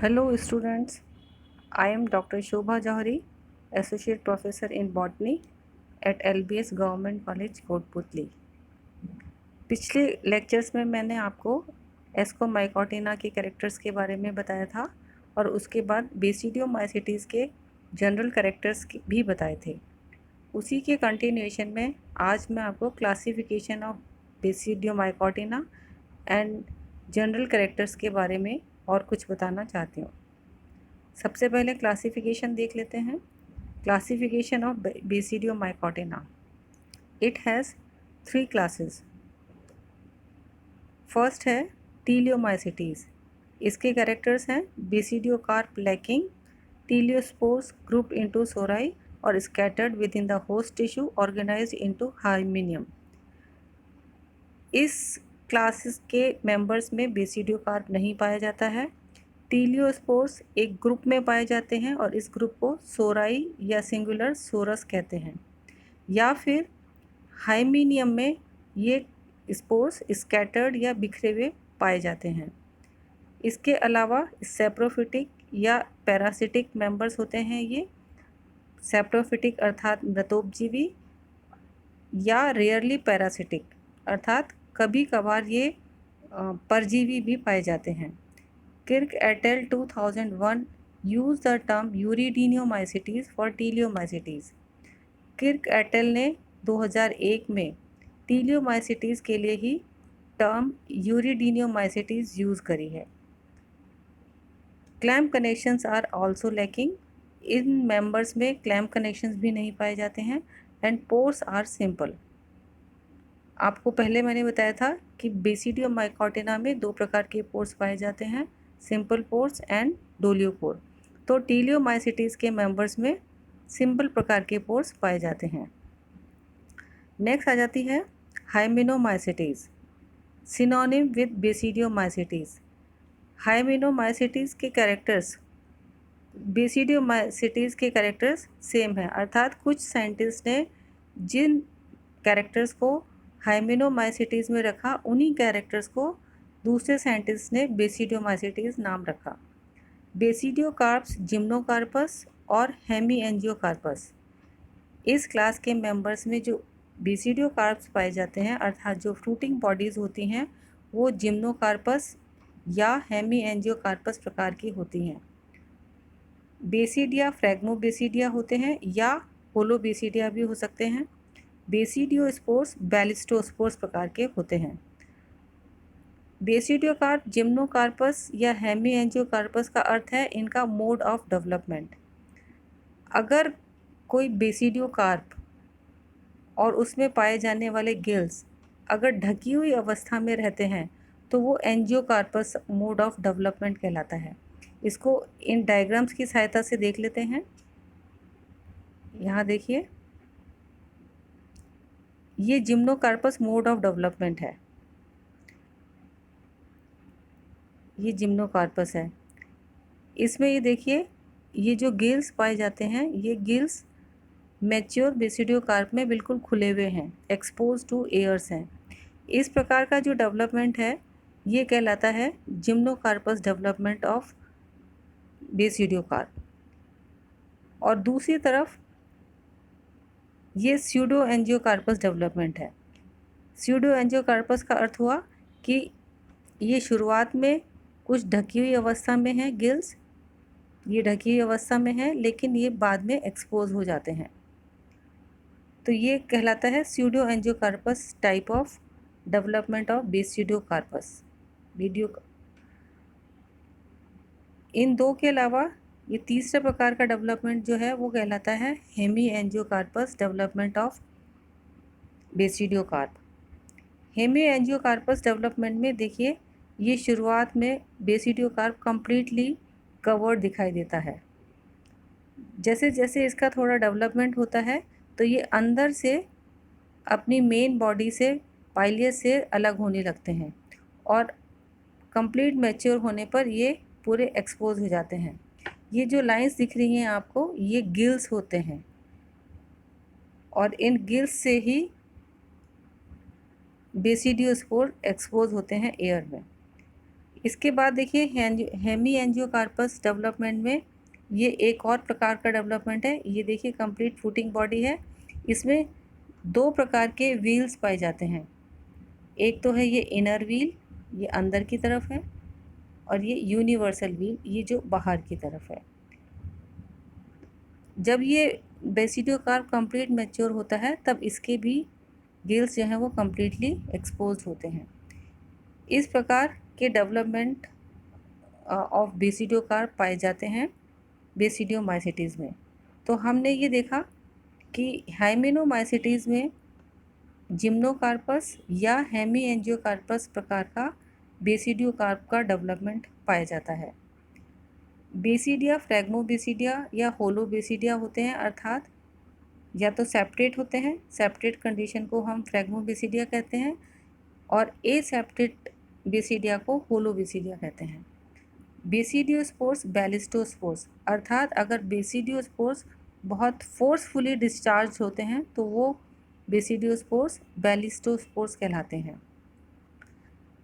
Hello students, I am Dr. Shobha Johari, Associate Professor in Botany at LBS Government College, Kotputli. पिछले lectures में मैंने आपको Ascomycotina के characters के बारे में बताया था और उसके बाद बेसिडियोमाइसिटीज़ के जनरल कैरेक्टर्स भी बताए थे। उसी के कंटिन्यूएशन में आज मैं आपको classification of basidiomycotina and general characters के बारे में और कुछ बताना चाहती हूँ। सबसे पहले क्लासिफिकेशन देख लेते हैं। Classification of basidiomycotina, it has 3 classes. First है टीलियोमाइसिटीज़। इसके कैरेक्टर्स हैं basidiocarp lacking, teliospores group into sori और scattered within the host tissue organized into hymenium. इस क्लासेस के मेंबर्स में बेसिडियोकार्प नहीं पाया जाता है। टीलियोस्पोर्स एक ग्रुप में पाए जाते हैं और इस ग्रुप को सोराई या सिंगुलर सोरस कहते हैं, या फिर हाइमेनियम में ये स्पोर्स स्कैटर्ड या बिखरे हुए पाए जाते हैं। इसके अलावा सेप्रोफिटिक या पैरासिटिक मेंबर्स होते हैं। ये सेप्रोफिटिक अर्थात मृतोपजीवी या रेयरली पैरासिटिक अर्थात कभी कभार ये परजीवी भी पाए जाते हैं। Kirk et al. 2001 use the term urediniomycetes for teliomycetes. Kirk et al. ने 2001 में टीलियोमाइसिटीज़ के लिए ही टर्म यूरिडीनियोमाइसिटीज़ यूज़ करी है। Clamp connections are also lacking. इन मेंबर्स में क्लैम्प कनेक्शंस भी नहीं पाए जाते हैं एंड पोर्स आर सिंपल। आपको पहले मैंने बताया था कि बेसिडियोमाइकोटिना में 2 प्रकार के पोर्स पाए जाते हैं, सिंपल पोर्स एंड डोलियोपोर। तो टीलियोमाइसिटीज़ के मेंबर्स में सिंपल प्रकार के पोर्स पाए जाते हैं। नेक्स्ट आ जाती है हाइमेनोमाइसिटीज़, सिनोनिम विद बेसिडियोमाइसिटीज़। हाइमेनोमाइसिटीज़ के कैरेक्टर्स बेसिडियोमाइसिटीज़ के कैरेक्टर्स सेम है, अर्थात कुछ साइंटिस्ट ने जिन कैरेक्टर्स को हाइमेनोमाइसिटीज़ में रखा उन्हीं कैरेक्टर्स को दूसरे साइंटिस्ट ने बेसिडियोमाइसिटीज़ नाम रखा। बेसिडियोकार्प्स जिम्नोकार्पस और हेमीएंजियोकार्पस, इस क्लास के मेंबर्स में जो बेसिडियोकार्प्स पाए जाते हैं अर्थात जो फ्रूटिंग बॉडीज़ होती हैं वो जिम्नोकार्पस या हेमीएंजियोकार्पस प्रकार की होती हैं। बेसिडिया फ्रैग्मोबेसिडिया होते हैं या होलोबेसिडिया भी हो सकते हैं। बेसिडियोस्पोर्स बैलिस्टोस्पोर्स प्रकार के होते हैं। बेसिडियोकार्प जिम्नोकार्पस या हेमीएंजियोकार्पस का अर्थ है इनका मोड ऑफ डेवलपमेंट। अगर कोई बेसिडियोकार्प और उसमें पाए जाने वाले गिल्स अगर ढकी हुई अवस्था में रहते हैं तो वो एंजियोकार्पस मोड ऑफ डेवलपमेंट कहलाता है। इसको इन डायग्राम्स की सहायता से देख लेते हैं। यहाँ देखिए, ये जिम्नोकार्पस मोड ऑफ डेवलपमेंट है, ये जिम्नोकार्पस है। इसमें ये देखिए, ये जो गिल्स पाए जाते हैं ये गिल्स मैच्योर बेसिडियोकार्प में बिल्कुल खुले हुए हैं, एक्सपोज टू एयर्स हैं। इस प्रकार का जो डेवलपमेंट है ये कहलाता है जिम्नोकार्पस डेवलपमेंट ऑफ बेसिडियोकार्प। और दूसरी तरफ ये स्यूडो एंजियोकार्पस डेवलपमेंट है। स्यूडो एंजियोकार्पस का अर्थ हुआ कि ये शुरुआत में कुछ ढकी हुई अवस्था में है गिल्स, ये ढकी हुई अवस्था में है लेकिन ये बाद में एक्सपोज हो जाते हैं, तो ये कहलाता है pseudo angiocarpous type of development of basidiocarps video. इन दो के अलावा ये तीसरे प्रकार का डेवलपमेंट जो है वो कहलाता है hemi angiocarpous development of basidiocarp. Hemi angiocarpous development में देखिए, ये शुरुआत में बेसिडियोकार्प कंप्लीटली कवर्ड दिखाई देता है। जैसे जैसे इसका थोड़ा डेवलपमेंट होता है तो ये अंदर से अपनी मेन बॉडी से पाइलियस से अलग होने लगते हैं और कंप्लीट मैच्योर होने पर ये पूरे एक्सपोज हो जाते हैं। ये जो लाइंस दिख रही हैं आपको ये गिल्स होते हैं और इन गिल्स से ही बेसिडियोस्पोर एक्सपोज होते हैं एयर में। इसके बाद देखिए हेमी एंजियोकार्पस डेवलपमेंट में ये एक और प्रकार का डेवलपमेंट है। ये देखिए कंप्लीट फुटिंग बॉडी है। इसमें दो प्रकार के व्हील्स पाए जाते हैं। एक तो है ये इनर व्हील, ये अंदर की तरफ है, और ये यूनिवर्सल व्हील, ये जो बाहर की तरफ है। जब ये बेसिडियोकार्प कंप्लीट मैच्योर होता है तब इसके भी गिल्स जो हैं वो कम्प्लीटली एक्सपोज होते हैं। इस प्रकार के डेवलपमेंट ऑफ बेसिडियोकार्प पाए जाते हैं बेसिडियोमाइसिटीज़ में। तो हमने ये देखा कि हाइमेनोमाइसिटीज़ में जिम्नोकार्पस या हेमी एंजियोकार्पस प्रकार का बेसिडियोकार्प का डेवलपमेंट पाया जाता है। बेसिडिया फ्रैग्मोबेसिडिया या होलोबेसिडिया होते हैं, अर्थात या तो सेपरेट होते हैं, सेपरेट कंडीशन को हम फ्रैग्मोबेसिडिया कहते हैं, और एसेपरेट बेसिडिया को होलोबेसिडिया कहते हैं। बेसिडियोस्पोर्स बैलिस्टोस्पोर्स, अर्थात अगर बेसिडियोस्पोर्स बहुत फोर्सफुली डिस्चार्ज होते हैं तो वो बेसिडियोस्पोर्स बैलिस्टोस्पोर्स कहलाते हैं।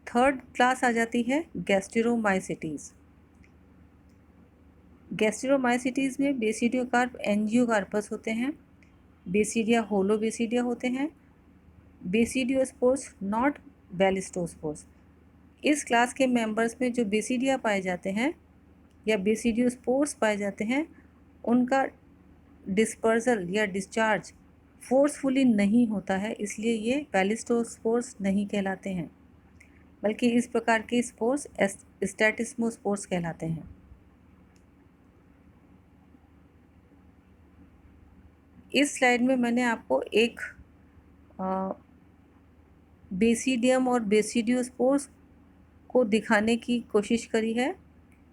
थर्ड क्लास आ जाती है गैस्ट्रोमाइसिटीज़। गैस्ट्रोमाइसिटीज़ में बेसिडियोकार्प एंजियोकार्पस होते हैं, बेसिडिया होलोबेसिडिया होते हैं, बेसिडियोस्पोर्स नॉट बैलिस्टोस्पोर्स। इस क्लास के मेंबर्स में जो बेसिडिया पाए जाते हैं या बेसिडियोस्पोर्स पाए जाते हैं, उनका डिस्पर्सल या डिस्चार्ज फोर्सफुली नहीं होता है, इसलिए ये बैलिस्टोस्पोर्स नहीं कहलाते हैं, बल्कि इस प्रकार के स्पोर्स स्टैटिस्मोस्पोर्स कहलाते हैं। इस स्लाइड में मैंने आपको एक बेसिडियम और बेसिडियोस्पोर्स को दिखाने की कोशिश करी है,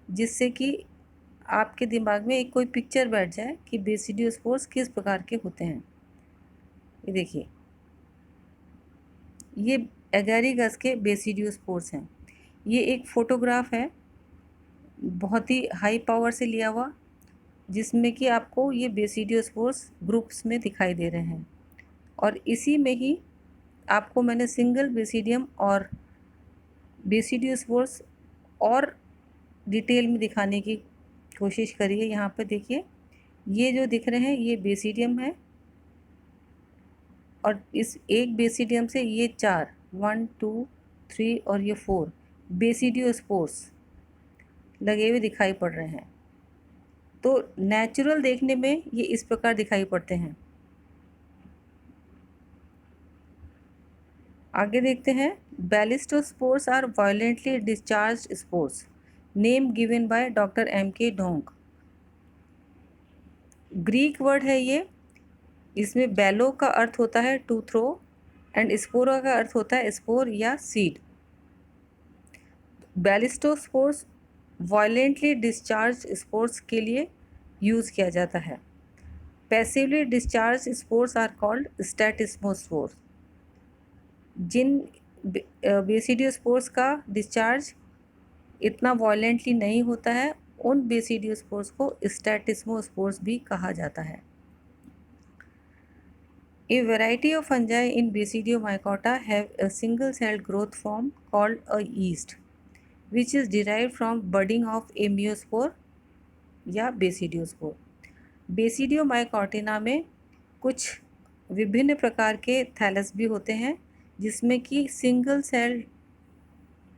जिससे कि आपके दिमाग में एक कोई पिक्चर बैठ जाए कि बेसिडियोस्पोर्स किस प्रकार के होते हैं। ये देखिए, ये एगैरिगस के बेसिडियोस्पोर्स हैं। ये एक फ़ोटोग्राफ है बहुत ही हाई पावर से लिया हुआ, जिसमें कि आपको ये बेसिडियोस्पोर्स ग्रुप्स में दिखाई दे रहे हैं, और इसी में ही आपको मैंने सिंगल बेसिडियम और बेसिडियोस्पोर्स और डिटेल में दिखाने की कोशिश करी है। यहाँ पर देखिए, ये जो दिख रहे हैं ये बेसिडियम है, और इस एक बेसिडियम से ये 4 1 2 3 और ये 4 बेसिडियोस्पोर्स लगे हुए दिखाई पड़ रहे हैं। तो नेचुरल देखने में ये इस प्रकार दिखाई पड़ते हैं। आगे देखते हैं, ballistospores are violently discharge spores, name given by doctor M.K. Donk. Greek word है ये। इसमें बैलो का अर्थ होता है टू थ्रो, एंड स्पोरा का अर्थ होता है स्पोर या seed. Ballistospores violently discharge spores के लिए यूज़ किया जाता है। Passively discharged spores are called statismospores. जिन बेसिडियोस्पोर्स का डिस्चार्ज इतना वायलेंटली नहीं होता है, उन बेसिडियोस्पोर्स को स्टैटिस्मोस्पोर्स भी कहा जाता है। A variety of fungi in Basidiomycota have a single-celled growth form called a yeast, which is derived from budding of a meiospore या बेसिडियोस्पोर। बेसिडियोमाइकोटिना में कुछ विभिन्न प्रकार के थैलस भी होते हैं, जिसमें कि सिंगल सेल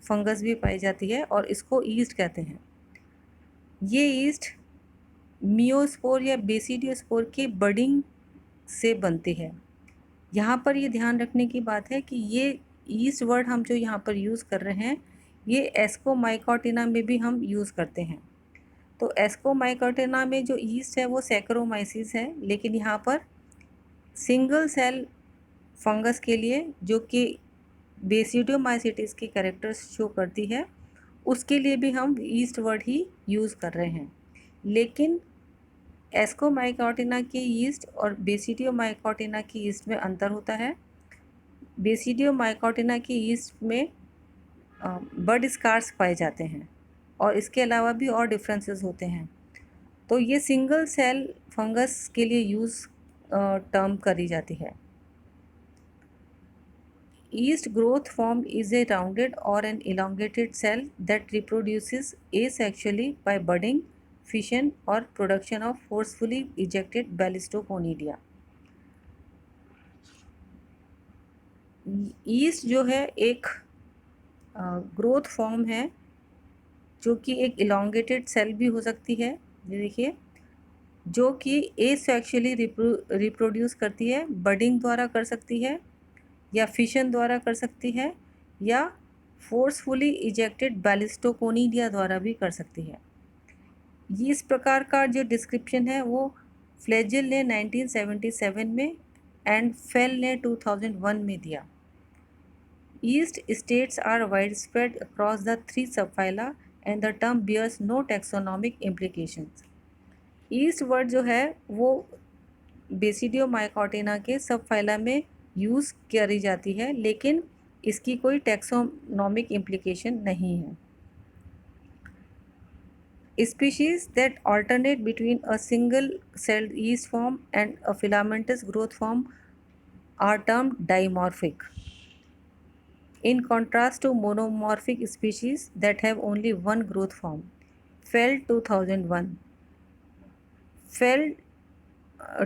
फंगस भी पाई जाती है, और इसको ईस्ट कहते हैं। ये ईस्ट मियोस्पोर या बेसिडियोस्पोर की बडिंग से बनती है। यहाँ पर ये ध्यान रखने की बात है कि ये ईस्ट वर्ड हम जो यहाँ पर यूज़ कर रहे हैं, ये एस्कोमाइकोटिना में भी हम यूज़ करते हैं। तो एस्कोमाइकोटिना में जो ईस्ट है वो सैकरोमाइसिस है, लेकिन यहाँ पर सिंगल सेल फंगस के लिए जो कि बेसिडियोमाइसिटिस की कैरेक्टर्स शो करती है, उसके लिए भी हम ईस्ट वर्ड ही यूज़ कर रहे हैं। लेकिन एस्कोमाइकोटिना की ईस्ट और बेसिडियोमाइकोटिना की ईस्ट में अंतर होता है। बेसिडियोमाइकोटिना की ईस्ट में बड स्कार्स पाए जाते हैं, और इसके अलावा भी और डिफरेंसेस होते हैं। तो ये सिंगल सेल फंगस के लिए यूज़ टर्म करी जाती है। Yeast growth form is a rounded or an elongated cell that reproduces asexually by budding, fission or production of forcefully ejected ballistoconidia. Yeast जो है एक ग्रोथ फॉर्म है जो कि एक इलोंगेटेड सेल भी हो सकती है, ये देखिए, जो कि एसेक्सुअली रिप्रोड्यूस करती है, बडिंग द्वारा कर सकती है या फिशन द्वारा कर सकती है या फोर्सफुली इजेक्टेड बैलिस्टोकोनिडिया द्वारा भी कर सकती है। ये इस प्रकार का जो डिस्क्रिप्शन है वो फ्लेजिल ने 1977 में एंड फेल ने 2001 में दिया। Yeast states are widespread across the three subphyla and the term bears no taxonomic implications. Yeast word जो है वो बेसिडियोमाइकोटिना के सबफाइला में यूज़ करी जाती है, लेकिन इसकी कोई टैक्सोनॉमिक इम्प्लीकेशन नहीं है। Species that alternate between a single-celled yeast form and a filamentous growth form are termed dimorphic, in contrast to monomorphic species that have only one growth form. Feld 2001. Feld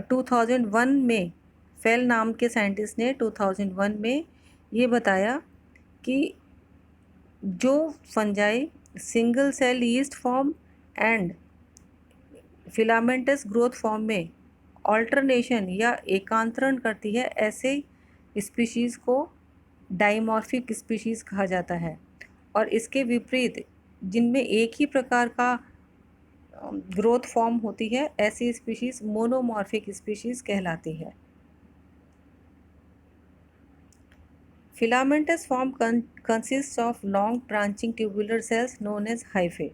2001 में fail नाम के scientist ने 2001 में ये बताया कि जो fungi single cell yeast form and filamentous growth form में ऑल्टरनेशन या एकांतरण करती है, ऐसे स्पीशीज़ को डाइमॉर्फिक स्पीशीज़ कहा जाता है, और इसके विपरीत जिनमें एक ही प्रकार का ग्रोथ फॉर्म होती है, ऐसी स्पीशीज़ मोनोमॉर्फिक स्पीशीज़ कहलाती है। Filamentous form consists of long branching tubular cells known as hyphae,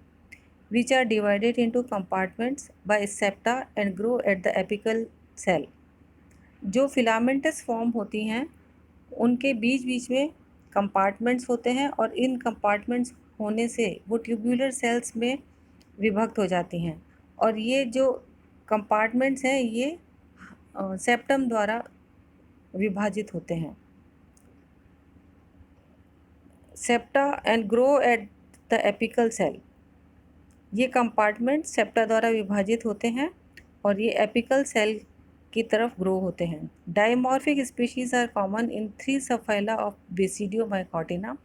which are divided into compartments by septa and grow at the apical cell. जो filamentous form होती हैं उनके बीच बीच में कंपार्टमेंट्स होते हैं, और इन कंपार्टमेंट्स होने से वो ट्यूबुलर सेल्स में विभक्त हो जाती हैं, और ये जो कंपार्टमेंट्स हैं ये सेप्टम द्वारा विभाजित होते हैं। Septa and grow at the apical cell, ये कंपार्टमेंट सेप्टा द्वारा विभाजित होते हैं और ये एपिकल सेल की तरफ ग्रो होते हैं। Dimorphic species are common in 3 subphyla of basidiomycotina,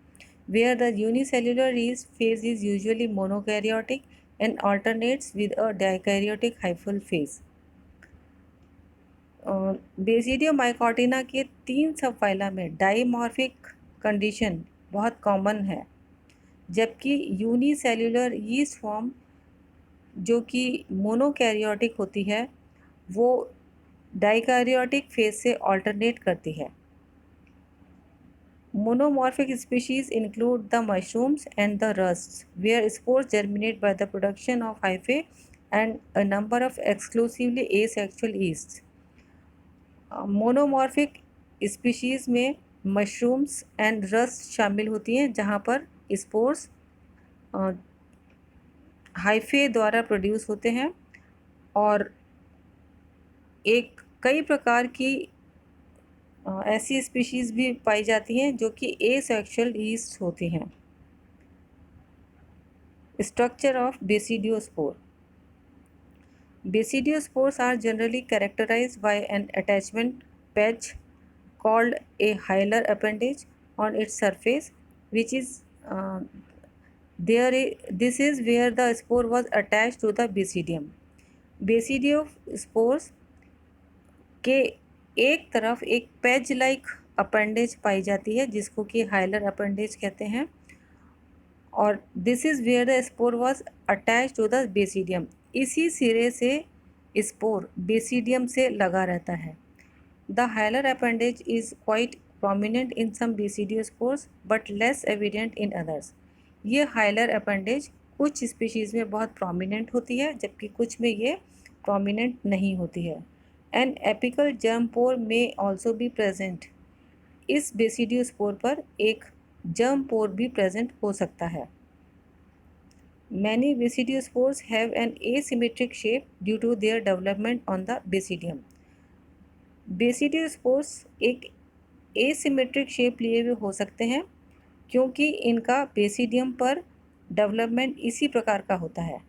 where the unicellular yeast phase is usually monokaryotic and alternates with a dikaryotic hyphal phase. बेसिडियोमाइकोटिना के 3 सबफाइला में डाइमॉर्फिक कंडीशन बहुत कॉमन है, जबकि यूनिसेल्युलर यीस्ट फॉर्म जो कि मोनोकैरियोटिक होती है वो डाइकैरियोटिक फेज से ऑल्टरनेट करती है। Monomorphic species include the mushrooms and the rusts, where spores germinate by the production of hyphae and a number of exclusively asexual yeast. Monomorphic species में mushrooms and rust शामिल होती हैं, जहाँ पर spores hyphae द्वारा produce होते हैं, और एक कई प्रकार की ऐसी स्पीशीज़ भी पाई जाती हैं जो कि एसेक्सुअल यीस्ट होती हैं। Structure of basidiospore. Basidiospores are generally characterized by an attachment patch called a hilar appendage on its surface, which is this is where the spore was attached to the basidium. Basidiospores के एक तरफ एक patch like appendage पाई जाती है जिसको कि hilar appendage कहते हैं, और this is where the spore was attach to the basidium. इसी सिरे से स्पोर बेसिडियम से लगा रहता है। The hilar appendage is quite prominent in some basidiospores but less evident in others. ये हाइलर अपेंडेज कुछ स्पीशीज़ में बहुत प्रोमिनेंट होती है, जबकि कुछ में ये प्रोमिनेंट नहीं होती है। एन एपिकल जर्म पोर में ऑल्सो भी प्रेजेंट। इस बेसिडियोस्पोर पर एक जर्म पोर भी प्रेजेंट हो सकता है। Many basidiospores have an asymmetric shape due to their development on the basidium. Basidiospores एक एसिमेट्रिक शेप लिए हुए हो सकते हैं क्योंकि इनका बेसिडियम पर डेवलपमेंट इसी प्रकार का होता है।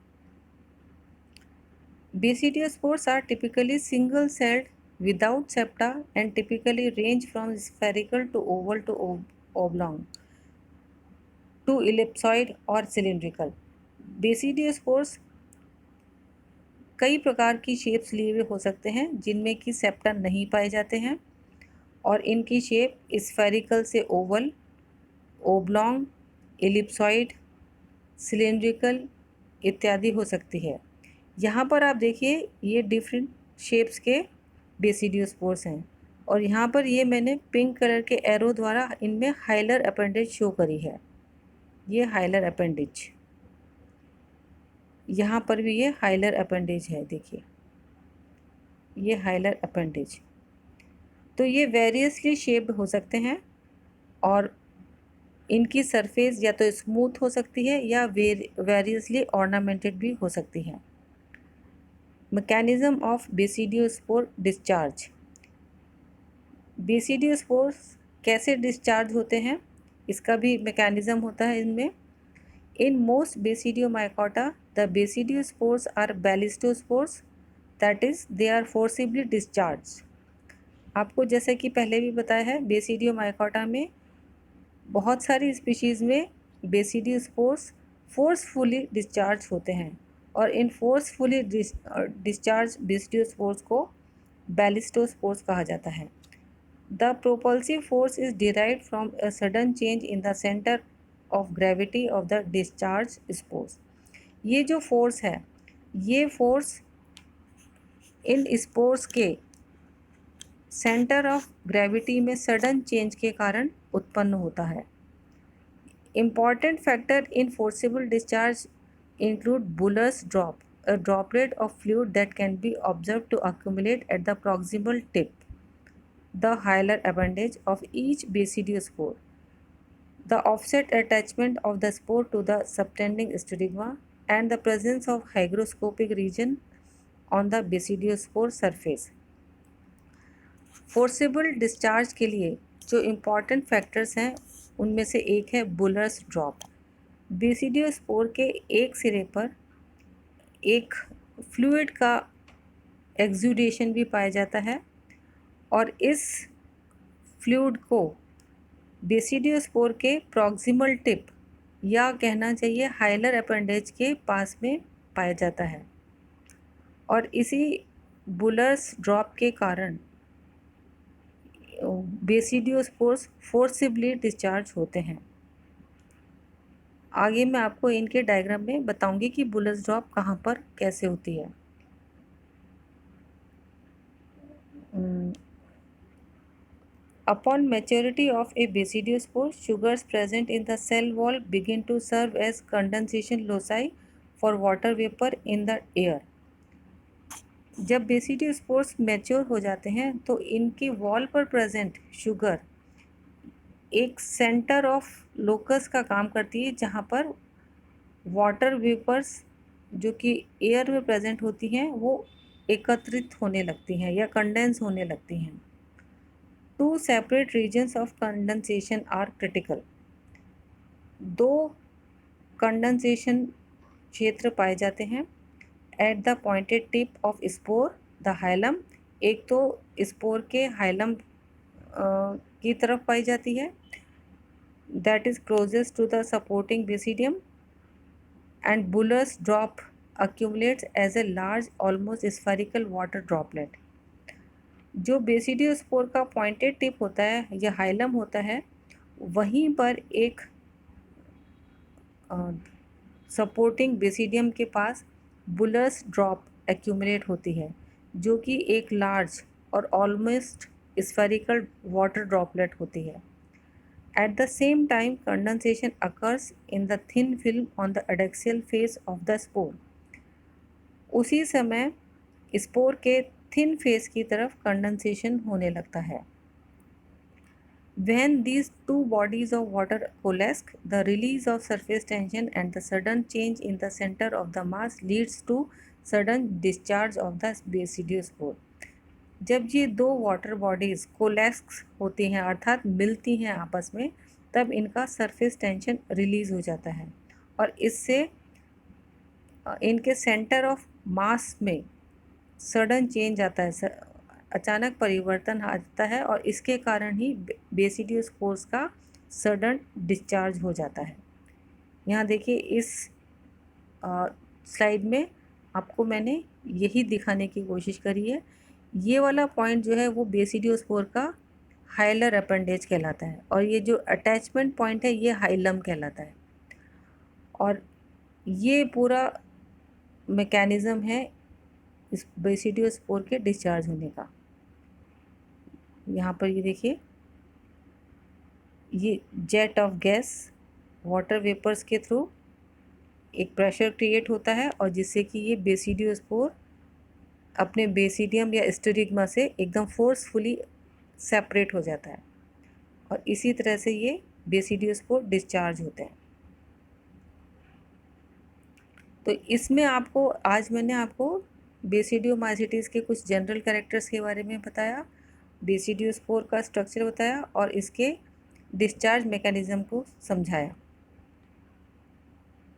Basidiospores are typically single-celled without septa and typically range from spherical to oval to oblong to ellipsoid or cylindrical. Basidiospores कई प्रकार की शेप्स लिए हुए हो सकते हैं जिनमें कि सेप्टा नहीं पाए जाते हैं और इनकी शेप स्फेरिकल से ओवल, ओब्लॉन्ग, एलिप्सॉइड, सिलिंड्रिकल इत्यादि हो सकती है। यहाँ पर आप देखिए ये डिफरेंट शेप्स के बेसिडियोस्पोर्स हैं और यहाँ पर ये मैंने पिंक कलर के एरो द्वारा इनमें हाइलर अपेंडेज शो करी है। ये हाइलर अपेंडेज, यहाँ पर भी ये हाइलर अपेंडेज है, देखिए ये हाइलर अपेंडेज। तो ये वेरियसली शेप्ड हो सकते हैं और इनकी सरफेस या तो स्मूथ हो सकती है या वेरियसली ऑर्नामेंटेड भी हो सकती है। Mechanism of basidiospore discharge. Basidiospores कैसे डिस्चार्ज होते हैं इसका भी मैकेनिज्म होता है इनमें। In most basidiomycota the basidiospores are ballistospores, that is they are forcibly discharge. आपको जैसे कि पहले भी बताया है बेसिडियोमाइकोटा में बहुत सारी स्पीशीज़ में बेसिडियोस्पोर्स फोर्सफुली डिस्चार्ज होते हैं और इन फोर्सफुली डिस्चार्ज बेसिडियोस्पोर्स को बैलिस्टोस्पोर्स कहा जाता है। The propulsive force is derived from a sudden change in the centre of gravity of the discharge spores. ये जो फोर्स है ये फोर्स इन स्पोर्स के सेंटर ऑफ ग्रेविटी में सडन चेंज के कारण उत्पन्न होता है। Important factor in forcible discharge include Buller's drop, a droplet of fluid that can be observed to accumulate at the proximal tip, the hilar appendage of each basidiospore, the offset attachment of the spore to the subtending stigma, and the presence of hygroscopic region on the basidiospore surface. Forcible discharge के लिए जो important factors हैं उनमें से एक है बुलर्स drop. Basidiospore के एक सिरे पर एक फ्लूइड का एक्सुडेशन भी पाया जाता है और इस फ्लूइड को बेसिडियोस्पोर के प्रॉक्सिमल टिप या कहना चाहिए हाइलर अपेंडेज के पास में पाया जाता है और इसी बुलर्स ड्रॉप के कारण बेसिडियोस्पोर्स फोर्सिबली डिस्चार्ज होते हैं। आगे मैं आपको इनके डायग्राम में बताऊंगी कि बुलर्स ड्रॉप कहाँ पर कैसे होती है। Upon maturity of a basidiospore, sugars present in the cell wall begin to serve as condensation loci for water vapor in the air. जब बेसिडियोस्पोर्स मैच्योर हो जाते हैं तो इनके वॉल पर प्रेजेंट शुगर एक सेंटर ऑफ लोकस का काम करती है जहाँ पर वाटर वेपर्स जो कि एयर में प्रेजेंट होती हैं वो एकत्रित होने लगती हैं या कंडेंस होने लगती हैं। Two separate regions of condensation are critical. दो कंडेंसेशन क्षेत्र पाए जाते हैं at the pointed tip of spore the hilum. एक तो स्पोर के हाइलम की तरफ पाई जाती है, that is closest to the supporting basidium, and Buller's drop accumulates as a large almost spherical water droplet. जो बेसिडियोस्पोर का पॉइंटेड टिप होता है या हाइलम होता है वहीं पर एक सपोर्टिंग बेसिडियम के पास बुलर्स ड्रॉप एक्यूमुलेट होती है जो कि एक लार्ज और ऑलमोस्ट स्फेरिकल वाटर ड्रॉपलेट होती है। At the same time, condensation occurs in the thin film on the adaxial face of the spore. उसी समय स्पोर के थिन फेस की तरफ कंडेंसेशन होने लगता है। When these two bodies of water coalesce, the release of surface tension and the sudden change in the center of the mass leads to sudden discharge of the basidiospore. जब ये दो water bodies collapse होती हैं अर्थात मिलती हैं आपस में, तब इनका सरफेस टेंशन रिलीज़ हो जाता है और इससे इनके सेंटर ऑफ मास में सडन चेंज आता है, अचानक परिवर्तन आता है और इसके कारण ही बेसिडियोस्पोर्स का सडन डिस्चार्ज हो जाता है। यहाँ देखिए इस स्लाइड में आपको मैंने यही दिखाने की कोशिश करी है। ये वाला पॉइंट जो है वो बेसिडियोस्पोर का हाइलर अपेंडेज कहलाता है और ये जो अटैचमेंट पॉइंट है ये हाइलम कहलाता है और ये पूरा मैकेनिज़्म है इस बेसिडियोस्पोर के डिस्चार्ज होने का। यहाँ पर ये देखिए, ये jet of gas water vapours के थ्रू एक प्रेशर क्रिएट होता है और जिससे कि ये बेसिडियोस्पोर अपने बेसिडियम या स्टेरिग्मा से एकदम फोर्सफुली सेपरेट हो जाता है और इसी तरह से ये बेसिडियोस्पोर डिस्चार्ज होते हैं। तो इसमें आपको आज मैंने आपको बेसिडियोमाइसीटीज़ के कुछ जनरल कैरेक्टर्स के बारे में बताया, बेसिडियोस्पोर का स्ट्रक्चर बताया और इसके डिस्चार्ज मैकेनिज़्म को समझाया।